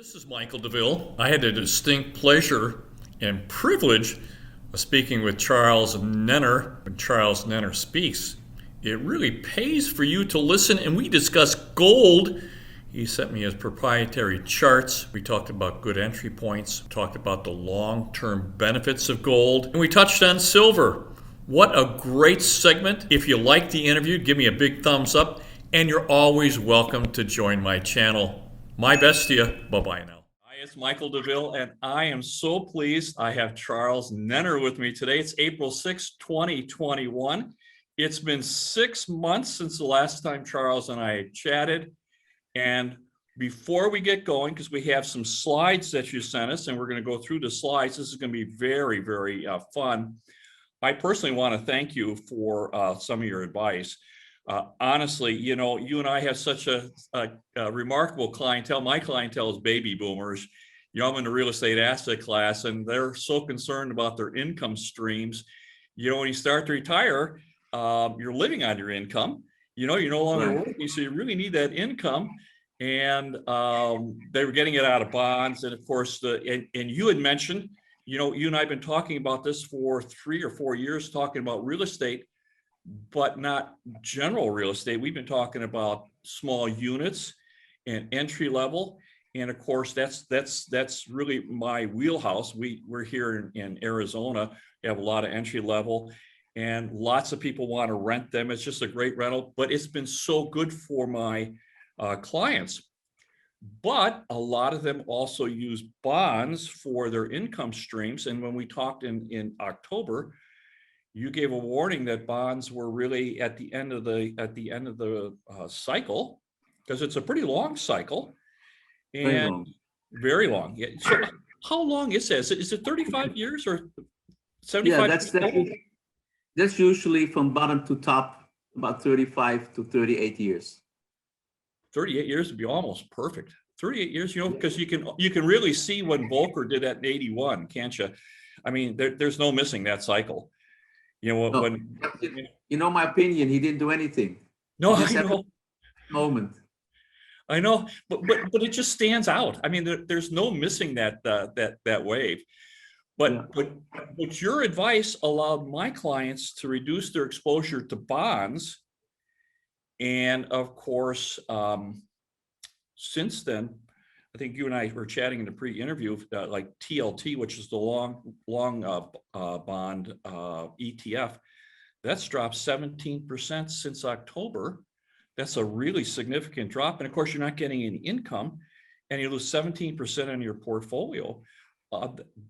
This is Michael Douville. I had the distinct pleasure and privilege of speaking with Charles Nenner when Charles Nenner speaks. It really pays for you to listen, and we discuss gold. He sent me his proprietary charts. We talked about good entry points, talked about the long-term benefits of gold, and we touched on silver. What a great segment. If you liked the interview, give me a big thumbs up, and you're always welcome to join my channel. My best to you. Bye-bye now. Hi, it's Michael Douville, and I am so pleased I have Charles Nenner with me today. It's April 6, 2021. It's been 6 months since the last time Charles and I chatted. And before we get going, because we have some slides that you sent us, and we're going to go through the slides, this is going to be very, very fun. I personally want to thank you for some of your advice. Honestly, you know, you and I have such a remarkable clientele. My clientele is baby boomers. You know, I'm in the real estate asset class, and they're so concerned about their income streams. You know, when you start to retire, you're living on your income. You know, you're no longer working, so you really need that income. And they were getting it out of bonds. And of course, and you had mentioned, you know, you and I have been talking about this for 3 or 4 years, talking about real estate, but not general real estate. We've been talking about small units and entry level. And of course, that's really my wheelhouse. We're here in Arizona. We have a lot of entry level, and lots of people want to rent them. It's just a great rental, but it's been so good for my clients. But a lot of them also use bonds for their income streams. And when we talked in October, you gave a warning that bonds were really at the end of the cycle, because it's a pretty long cycle, and very long. Yeah. So how long is this? Is it 35 years or 75? Yeah, that's usually from bottom to top, about 35 to 38 years. 38 years would be almost perfect. 38 years, you know, because you can really see when Volcker did that in 81, can't you? I mean, there's no missing that cycle. You know, when you know my opinion, he didn't do anything. No, I know. Moment. I know, but it just stands out. I mean, there's no missing that wave. But your advice allowed my clients to reduce their exposure to bonds. And of course, since then, I think you and I were chatting in the pre-interview, like TLT, which is the long bond ETF, that's dropped 17% since October. That's a really significant drop. And of course, you're not getting any income, and you lose 17% on your portfolio.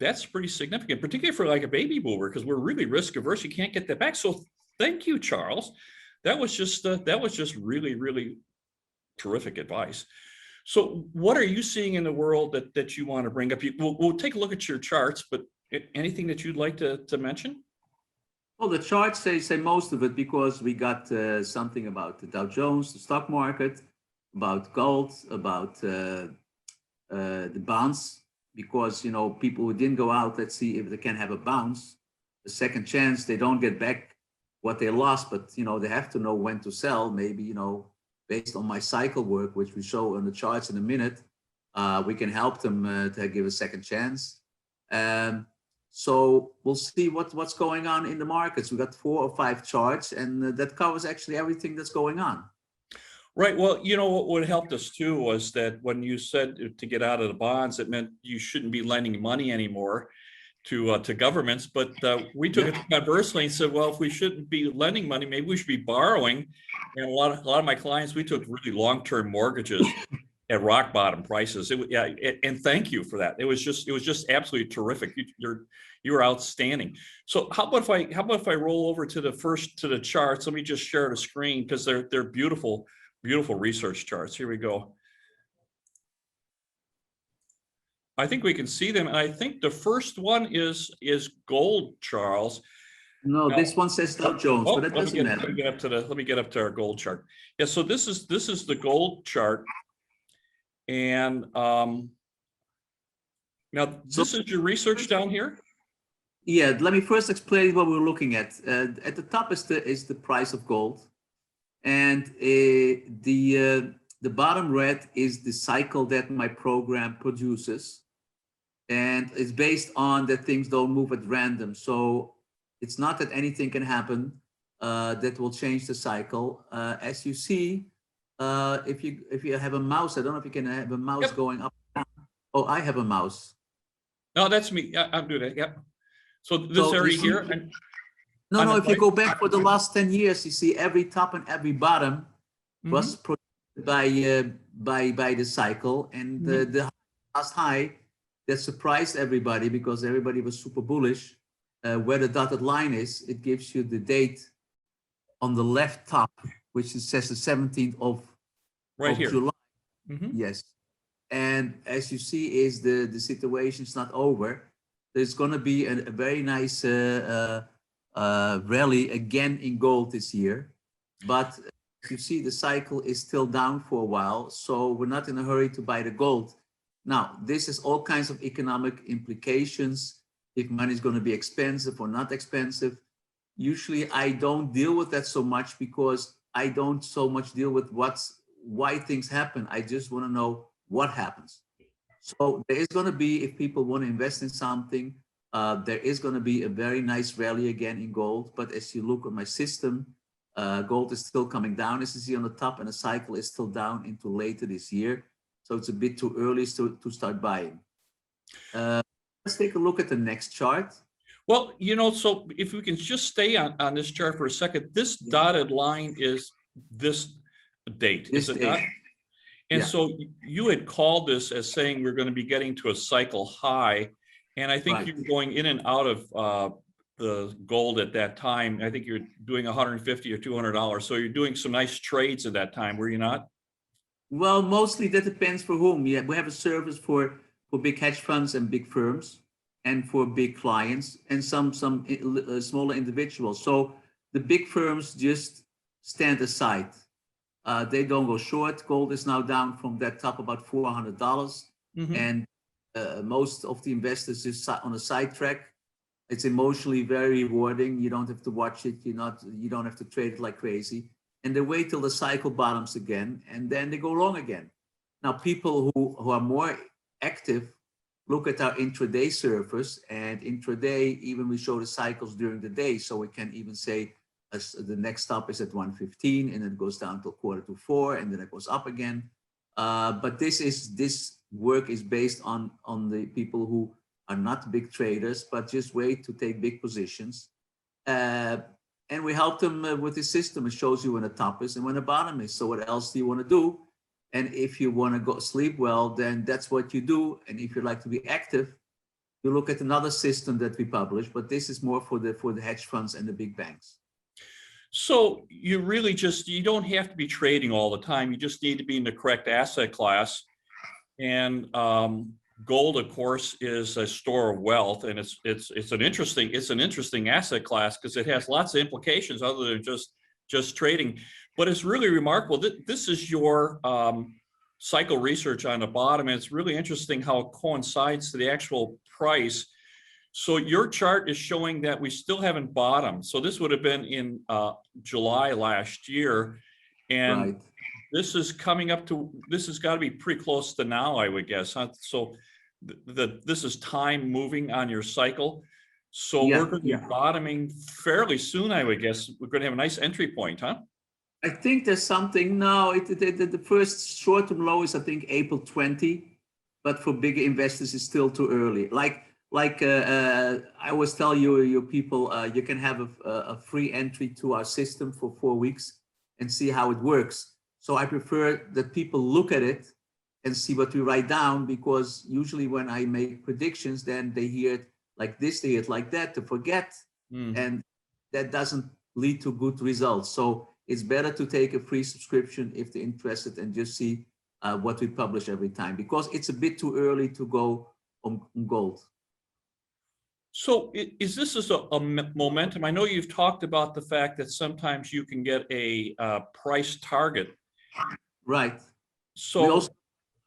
That's pretty significant, particularly for like a baby boomer, because we're really risk averse. You can't get that back. So thank you, Charles. That was just really, really terrific advice. So what are you seeing in the world that you want to bring up? We'll take a look at your charts, but anything that you'd like to mention? Well, the charts say most of it, because we got something about the Dow Jones, the stock market, about gold, about the bonds, because, you know, people who didn't go out, let's see if they can have a bounce, a second chance. They don't get back what they lost, but, you know, they have to know when to sell. Maybe, you know, based on my cycle work, which we show on the charts in a minute, we can help them to give a second chance. So we'll see what's going on in the markets. We got 4 or 5 charts, and that covers actually everything that's going on. Right. Well, you know, what helped us too was that when you said to get out of the bonds, it meant you shouldn't be lending money anymore to governments. But we took it conversely and said, well, if we shouldn't be lending money, maybe we should be borrowing. And a lot of my clients, we took really long-term mortgages at rock bottom prices. And thank you for that. It was just absolutely terrific. You were outstanding. So how about if I roll over to the charts? Let me just share the screen, because they're beautiful research charts. Here we go. I think we can see them, and I think the first one is gold, Charles. No, this one says Dow Jones, but it doesn't matter. Let me get up to our gold chart. Yeah, so this is the gold chart, and now this is your research down here. Yeah, let me first explain what we're looking at. At the top is the price of gold, and the The bottom red is the cycle that my program produces, and it's based on that things don't move at random. So it's not that anything can happen that will change the cycle. As you see, if you have a mouse, I don't know if you can have a mouse Yep. going up. Oh, I have a mouse. No, that's me. I'll do that. Yep. So this So you area see, here, and no, on no. the If you right. go back for the last 10 years, you see every top and every bottom Mm-hmm. was produced by the cycle, and Mm-hmm. the last high that surprised everybody because everybody was super bullish. Where the dotted line is, it gives you the date on the left top, which says the 17th Right of here. July. Mm-hmm. Yes, and as you see, is the situation's not over. There's going to be a very nice rally again in gold this year, but you see the cycle is still down for a while, so we're not in a hurry to buy the gold. Now, this has all kinds of economic implications, if money is going to be expensive or not expensive. Usually I don't deal with that so much because I don't so much deal with why things happen. I just want to know what happens. So there is going to be, if people want to invest in something, there is going to be a very nice rally again in gold. But as you look at my system, gold is still coming down, as you see on the top, and the cycle is still down into later this year. So it's a bit too early to start buying. Let's take a look at the next chart. Well, so if we can just stay on this chart for a second, this dotted line is this date, This is it day, not? And yeah, so you had called this as saying we're going to be getting to a cycle high. And I think right. you were going in and out of the gold at that time. I think you're doing $150 or $200. So you're doing some nice trades at that time, were you not? Well, mostly that depends for whom. Yeah, we have a service for big hedge funds and big firms, and for big clients and some smaller individuals. So the big firms just stand aside. They don't go short. Gold is now down from that top about $400, Mm-hmm. and most of the investors is on a side track. It's emotionally very rewarding. You don't have to watch it. You don't have to trade it like crazy. And they wait till the cycle bottoms again, and then they go long again. Now, people who are more active look at our intraday service, and intraday, even we show the cycles during the day. So we can even say the next stop is at 1:15, and it goes down till 3:45, and then it goes up again. But this work is based on the people who are not big traders, but just wait to take big positions. And we help them with this system. It shows you when the top is and when the bottom is. So what else do you want to do? And if you want to go sleep well, then that's what you do. And if you like to be active, you look at another system that we publish, but this is more for the hedge funds and the big banks. So you really you don't have to be trading all the time. You just need to be in the correct asset class. And gold, of course, is a store of wealth, and it's an interesting asset class because it has lots of implications other than just trading. But it's really remarkable. This is your cycle research on the bottom, and it's really interesting how it coincides to the actual price. So your chart is showing that we still haven't bottomed. So this would have been in July last year, and Right. this is coming up to, this has got to be pretty close to now, I would guess. Huh? So this is time moving on your cycle. So Yeah, we're going to be bottoming fairly soon, I would guess. We're going to have a nice entry point, huh? I think there's something. No, the first short-term low is, I think, April 20, but for bigger investors, it's still too early. I always tell you people, you can have a free entry to our system for 4 weeks and see how it works. So I prefer that people look at it and see what we write down, because usually when I make predictions, then they hear it like this, they hear it like that, to forget, and that doesn't lead to good results. So it's better to take a free subscription if they're interested and just see what we publish every time, because it's a bit too early to go on gold. So is this a momentum? I know you've talked about the fact that sometimes you can get a price target. Right. So we also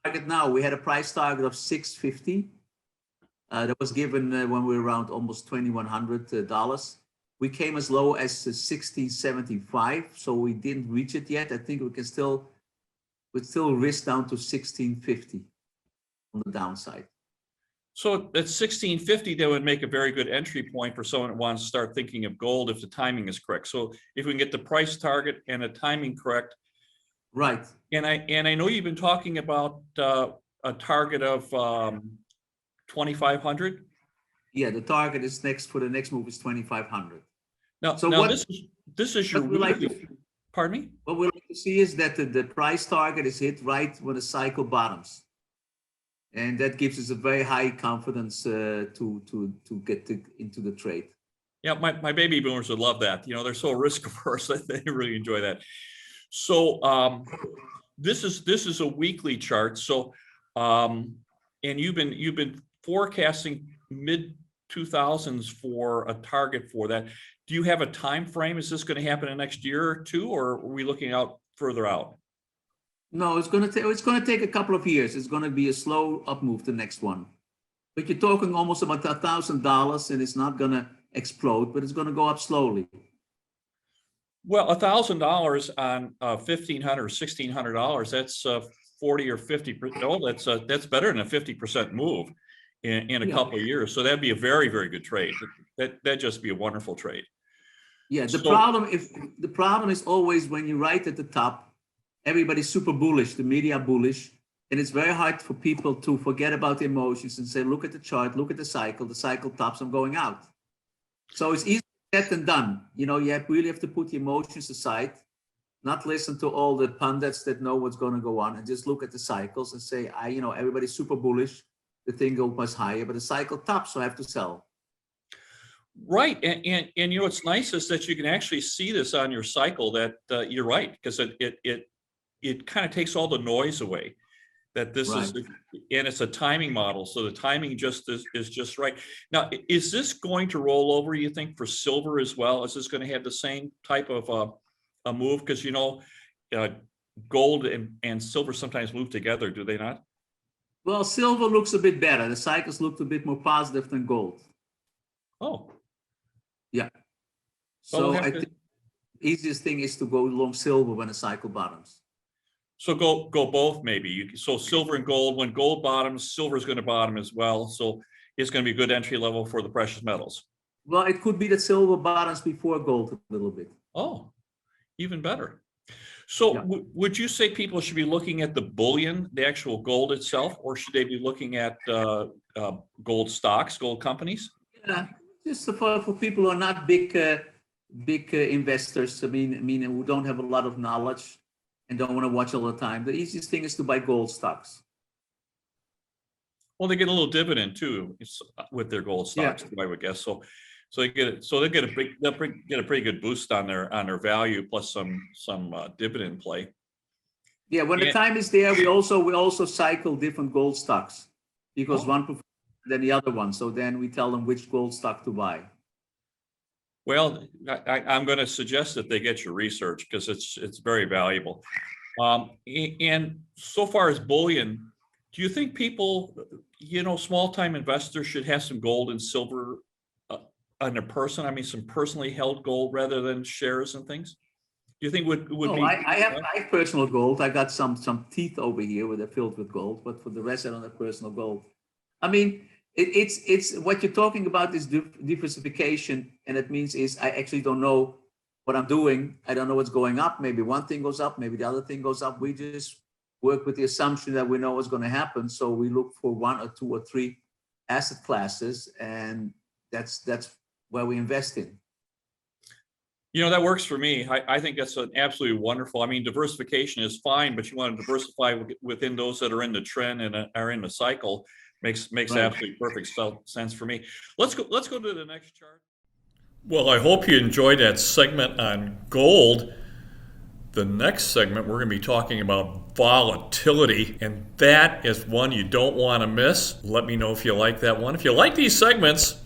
target now. We had a price target of 650. That was given when we were around almost $2,100. We came as low as 1675, so we didn't reach it yet. I think we can still with still risk down to 1650 on the downside. So at 1650, that would make a very good entry point for someone that wants to start thinking of gold if the timing is correct. So if we can get the price target and the timing correct. Right. And I know you've been talking about a target of 2,500. Yeah, the target is for the next move is 2,500. Now, So now what this is your what we like weekly. to, Pardon me? what we like to see is that the price target is hit right when the cycle bottoms, and that gives us a very high confidence to get into the trade. Yeah, my baby boomers would love that. You know, they're so risk averse that they really enjoy that. So this is a weekly chart. So and you've been forecasting mid 2000s for a target for that. Do you have a time frame? Is this going to happen in the next year or two, or are we looking out further out? No, it's going to take a couple of years. It's going to be a slow up move, the next one. But you're talking almost about $1,000, and it's not going to explode, but it's going to go up slowly. Well, $1,000 on $1,500 or $1,600, that's 40 or 50%. Oh, that's better than a 50% move in a couple of years. So that'd be a very, very good trade. That'd just be a wonderful trade. Yeah, the problem is always when you write at the top, everybody's super bullish, the media bullish, and it's very hard for people to forget about the emotions and say, look at the chart, look at the cycle tops, I'm going out. So it's easier said than done. You know, you really have to put the emotions aside, not listen to all the pundits that know what's going to go on, and just look at the cycles and say, everybody's super bullish, the thing goes much higher, but the cycle tops, so I have to sell. Right, and you know what's nice is that you can actually see this on your cycle that you're right, because it kind of takes all the noise away. That this is, and it's a timing model, so the timing is just right. Now, is this going to roll over, you think, for silver as well? Is this going to have the same type of a move? Because gold and silver sometimes move together, do they not? Well, silver looks a bit better. The cycles looked a bit more positive than gold. Oh. Yeah. So I think the easiest thing is to go long silver when a cycle bottoms. So go both maybe. So silver and gold. When gold bottoms, silver is going to bottom as well. So it's going to be a good entry level for the precious metals. Well, it could be that silver bottoms before gold a little bit. Oh, even better. So would you say people should be looking at the bullion, the actual gold itself, or should they be looking at gold stocks, gold companies? Yeah, just for people who are not big investors. I mean, who don't have a lot of knowledge and don't want to watch all the time. The easiest thing is to buy gold stocks. Well, they get a little dividend too with their gold stocks, I would guess. So they get a pretty good boost on their value plus some dividend play. Yeah, when the time is there, we also cycle different gold stocks because one performs than the other one. So then we tell them which gold stock to buy. Well, I'm going to suggest that they get your research because it's very valuable. And so far as bullion, do you think people, small-time investors should have some gold and silver on their person? I mean, some personally held gold rather than shares and things? Do you think would be? I have personal gold. I got some teeth over here where they're filled with gold, but for the rest, I don't have personal gold. I mean, it's what you're talking about is diversification, and it means I actually don't know what I'm doing. I don't know what's going up. Maybe one thing goes up, maybe the other thing goes up. We just work with the assumption that we know what's going to happen. So we look for one or two or three asset classes, and that's where we invest in. That works for me. I think that's an absolutely wonderful. I mean, diversification is fine, but you want to diversify within those that are in the trend and are in the cycle. Makes absolutely perfect sense for me. Let's go to the next chart. Well, I hope you enjoyed that segment on gold. The next segment, we're going to be talking about volatility, and that is one you don't want to miss. Let me know if you like that one. If you like these segments,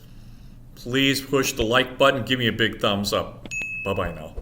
please push the like button. Give me a big thumbs up. Bye-bye now.